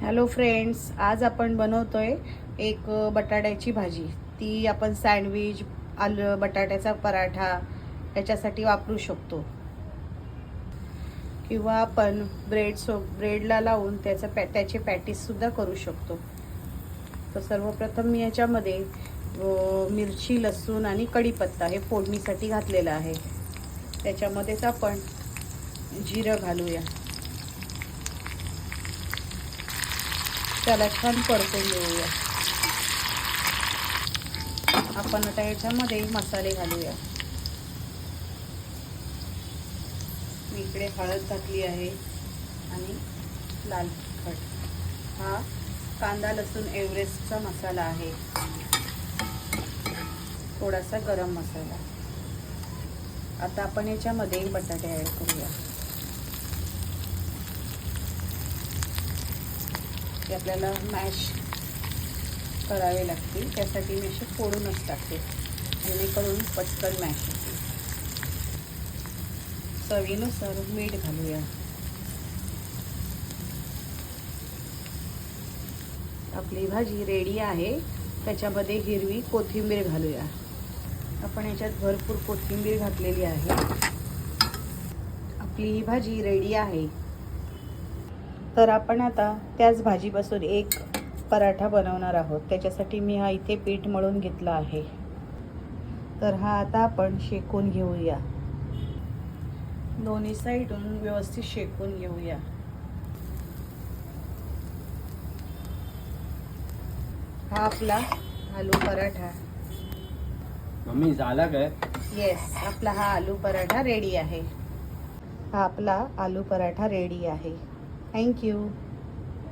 Hello friends, आज आपण बनवतोय एक बटाट्याची भाजी. ती आपण सँडविच, आलू बटाट्याचा पराठा याच्यासाठी वापरू शकतो किंवा आपण ब्रेडला लावून त्याचे पॅटीससुद्धा करू शकतो. तर सर्वप्रथम मी याच्यामध्ये मिरची, लसूण आणि कढीपत्ता हे फोडणीसाठी घातलेलं आहे. त्याच्यामध्येच आपण जिरं घालूया. त्याला छान परतून घेऊया. आपण आता याच्यामध्ये मसाले घालूया. मी इकडे हळद घातली आहे आणि लाल तिखट. हा कांदा लसूण एव्हरेस्टचा मसाला आहे. थोडासा गरम मसाला. आता आपण याच्यामध्ये बटाटे ॲड करूया. ते आपल्याला मॅश करावे लागतील. त्यासाठी मी असे फोडूनच टाकते जेणेकरून पटकन मॅश होते. चवीनुसार मीठ घालूया. आपली भाजी रेडी आहे. त्याच्यामध्ये हिरवी कोथिंबीर घालूया. आपण याच्यात भरपूर कोथिंबीर घातलेली आहे. आपली ही भाजी रेडी आहे. तर आपण आता त्याच भाजीपासून एक पराठा बनवणार आहोत. त्याच्यासाठी मी हा इथे पीठ मळून घेतला आहे. तर हा आता आपण शेकून घेऊया. दोन्ही साईडून व्यवस्थित शेकून घेऊया. हा आपला आलू पराठा. मम्मी झाला काय? येस, आपला हा आलू पराठा रेडी आहे. हा आपला आलू पराठा रेडी आहे. थँक्यू.